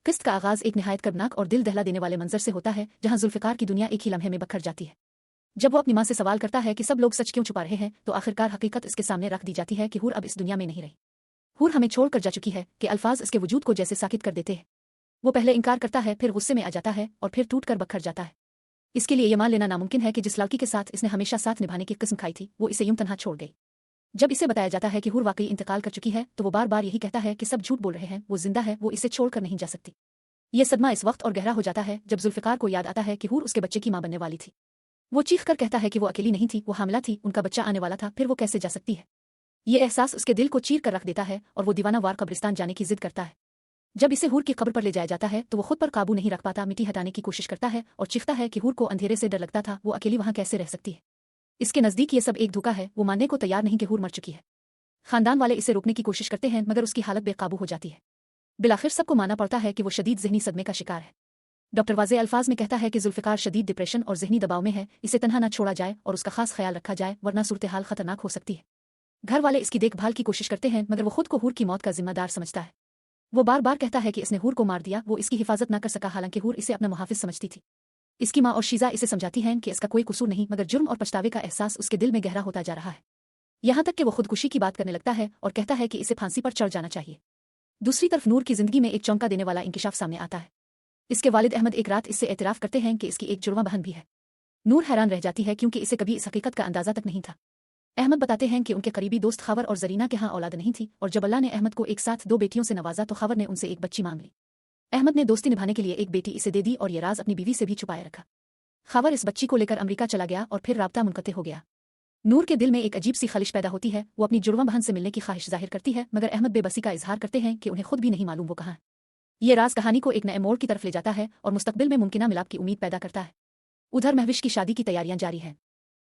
किस्त का आगाज एक निहायत कर्बनाक और दिल दहला देने वाले मंजर से होता है, जहां जुल्फिकार की दुनिया एक ही लम्हे में बखर जाती है। जब वो अपनी माँ से सवाल करता है कि सब लोग सच क्यों छुपा रहे हैं, तो आखिरकार हकीकत इसके सामने रख दी जाती है कि हूर अब इस दुनिया में नहीं रही। हूर हमें छोड़कर जा चुकी है कि अल्फाज इसके वजूद को जैसे साकित कर देते हैं। वो पहले इनकार करता है, फिर गुस्से में आ जाता है और फिर टूट कर बखर जाता है। इसके लिए यह मान लेना नामुमकिन है कि जिस लड़की के साथ इसने हमेशा साथ निभाने की कसम खाई थी, वो इसे यूं तन्हा छोड़ गई। जब इसे बताया जाता है कि हूर वाकई इंतकाल कर चुकी है, तो वो बार बार यही कहता है कि सब झूठ बोल रहे हैं, वो जिंदा है, वो इसे छोड़कर नहीं जा सकती। ये सदमा इस वक्त और गहरा हो जाता है जब जुल्फिकार को याद आता है कि हूर उसके बच्चे की मां बनने वाली थी। वो चीख कर कहता है कि वो अकेली नहीं थी, वो हामिला थी, उनका बच्चा आने वाला था, फिर वो कैसे जा सकती है। ये एहसास उसके दिल को चीर कर रख देता है और वो दीवाना वार कब्रिस्तान जाने की जिद करता है। जब इसे हूर की कब्र पर ले जाया जाता है तो वो खुद पर काबू नहीं रख पाता, मिट्टी हटाने की कोशिश करता है और चीखता है कि हूर को अंधेरे से डर लगता था, वो अकेली वहां कैसे रह सकती है। इसके नजदीक ये सब एक धोखा है, वो मानने को तैयार नहीं कि हूर मर चुकी है। खानदान वाले इसे रोकने की कोशिश करते हैं, मगर उसकी हालत बेकाबू हो जाती है। बिलाखिर सबको मानना पड़ता है कि वो शदीद ज़हनी सदमे का शिकार है। डॉक्टर वाज़े अल्फाज में कहता है कि जुल्फिकार शदीद डिप्रेशन और ज़हनी दबाव में है, इसे तन्हा न छोड़ा जाए और उसका खास ख्याल रखा जाए, वरना सूरत हाल खतरनाक हो सकती है। घर वाले इसकी देखभाल की कोशिश करते हैं, मगर वो खुद को हूर की मौत का जिम्मेदार समझता है। वो बार बार कहता है कि इसने हूर को मार दिया, वो इसकी हिफाजत न कर सका, हालांकि हूर इसे अपना मुहाफिज समझती थी। इसकी माँ और शीजा इसे समझाती हैं कि इसका कोई कसूर नहीं, मगर जुर्म और पछतावे का एहसास उसके दिल में गहरा होता जा रहा है। यहाँ तक कि वो खुदकुशी की बात करने लगता है और कहता है कि इसे फांसी पर चढ़ जाना चाहिए। दूसरी तरफ नूर की जिंदगी में एक चौंका देने वाला इंकिशाफ सामने आता है। इसके वालिद अहमद एक रात इससे एतराफ़ करते हैं कि इसकी एक जुड़वा बहन भी है। नूर हैरान रह जाती है क्योंकि इसे कभी इस हकीकत का अंदाजा तक नहीं था। अहमद बताते हैं कि उनके करीबी दोस्त खबर और जरीना के यहाँ औलाद नहीं थी, और जब अल्लाह ने अहमद को एक साथ 2 बेटियों से नवाजा तो खबर ने उनसे एक बच्ची मांग ली। अहमद ने दोस्ती निभाने के लिए एक बेटी इसे दे दी और ये राज अपनी बीवी से भी छुपाए रखा। खबर इस बच्ची को लेकर अमरीका चला गया और फिर राब्ता मुनक़ते हो गया। नूर के दिल में एक अजीब सी खलिश पैदा होती है, वो अपनी जुड़वा बहन से मिलने की ख्वाहिश जाहिर करती है, मगर अहमद बेबसी का इजहार करते हैं कि उन्हें खुद भी नहीं मालूम वो कहाँ है। ये राज कहानी को एक नए मोड़ की तरफ ले जाता है और मुस्तकबिल में मुमकिना मिलाप की उम्मीद पैदा करता है। उधर महविश की शादी की तैयारियां जारी हैं।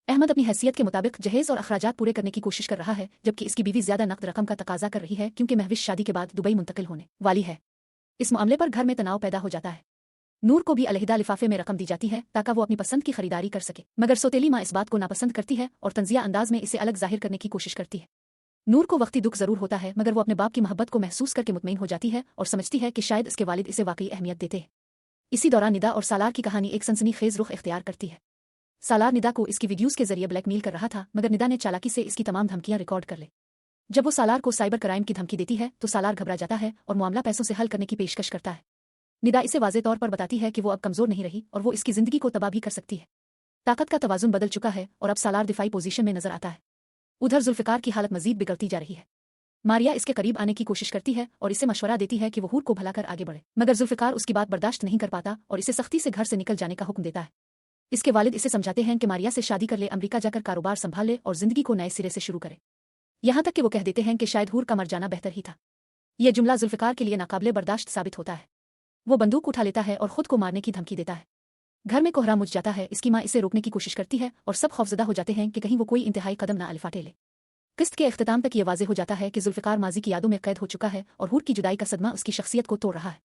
अहमद अपनी हैसियत के मुताबिक जहेज और अखराजात पूरे करने की कोशिश कर रहा है, जबकि इसकी बीवी ज्यादा नकद रकम का तकाजा कर रही है क्योंकि महविश शादी के बाद दुबई मुंतकिल होने वाली है। इस मामले पर घर में तनाव पैदा हो जाता है। नूर को भी अलहिदा लिफाफे में रकम दी जाती है ताकि वो अपनी पसंद की खरीदारी कर सके, मगर सौतेली माँ इस बात को नापसंद करती है और तंजिया अंदाज में इसे अलग जाहिर करने की कोशिश करती है। नूर को वक्ती दुख जरूर होता है, मगर वो अपने बाप की मोहब्बत को महसूस करके मुतमईन हो जाती है और समझती है कि शायद इसके वालिद इसे वाकई अहमियत देते हैं। इसी दौरान निदा और सालार की कहानी एक सनसनीखेज रुख इख्तियार करती है। सालार निदा को इसकी वीडियोस के जरिए ब्लैकमेल कर रहा था, मगर निदा ने चालाकी से इसकी तमाम धमकियां रिकॉर्ड कर ले। जब वो सालार को साइबर क्राइम की धमकी देती है तो सालार घबरा जाता है और मामला पैसों से हल करने की पेशकश करता है। निदा इसे वाज़े तौर पर बताती है कि वो अब कमजोर नहीं रही और वो इसकी जिंदगी को तबाह भी कर सकती है। ताकत का तवाजुन बदल चुका है और अब सालार दिफाई पोजीशन में नजर आता है। उधर जुल्फिकार की हालत मजीद बिगड़ती जा रही है। मारिया इसके करीब आने की कोशिश करती है और इसे मशवरा देती है कि वो हूर को भलाकर आगे बढ़े, मगर जुल्फिकार उसकी बात बर्दाश्त नहीं कर पाता और इसे सख्ती से घर से निकल जाने का हुक्म देता है। इसके वालिद इसे समझाते हैं कि मारिया से शादी कर ले, अमरीका जाकर कारोबार संभाल ले और जिंदगी को नए सिरे से शुरू करे। यहाँ तक कि वो कह देते हैं कि शायद हूर का मर जाना बेहतर ही था। यह जुमला जुल्फिकार के लिए नाकाबिले बर्दाश्त साबित होता है। वो बंदूक उठा लेता है और खुद को मारने की धमकी देता है। घर में कोहरा मुझ जाता है। इसकी माँ इसे रोकने की कोशिश करती है और सब खौफजदा हो जाते हैं कि कहीं वो कोई इंतहाई कदम ना अलिफाटे ले। किस्त के इख्तिताम तक ये वाज़े हो जाता है कि जुल्फिकार माजी की यादों में कैद हो चुका है और हूर की जुदाई का सदमा उसकी शख्सियत को तोड़ रहा है।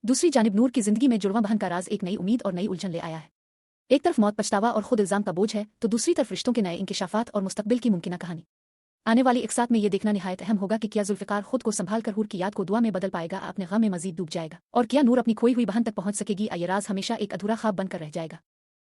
दूसरी जानिब नूर की जिंदगी में जुड़वा बहन का राज एक नई उम्मीद और नई उलझन ले आया है। एक तरफ मौत, पछतावा और खुद इल्जाम का बोझ है, तो दूसरी तरफ रिश्तों के नए इंकिशाफात और मुस्तकबिल की मुमकिना कहानी। आने वाली एक साथ में ये देखना निहायत अहम होगा कि क्या जुल्फिकार खुद को संभाल कर हूर की याद को दुआ में बदल पाएगा, अपने गम में मजीद डूब जाएगा, और क्या नूर अपनी खोई हुई बहन तक पहुंच सकेगी, ये राज हमेशा एक अधूरा ख्वाब बनकर रह जाएगा।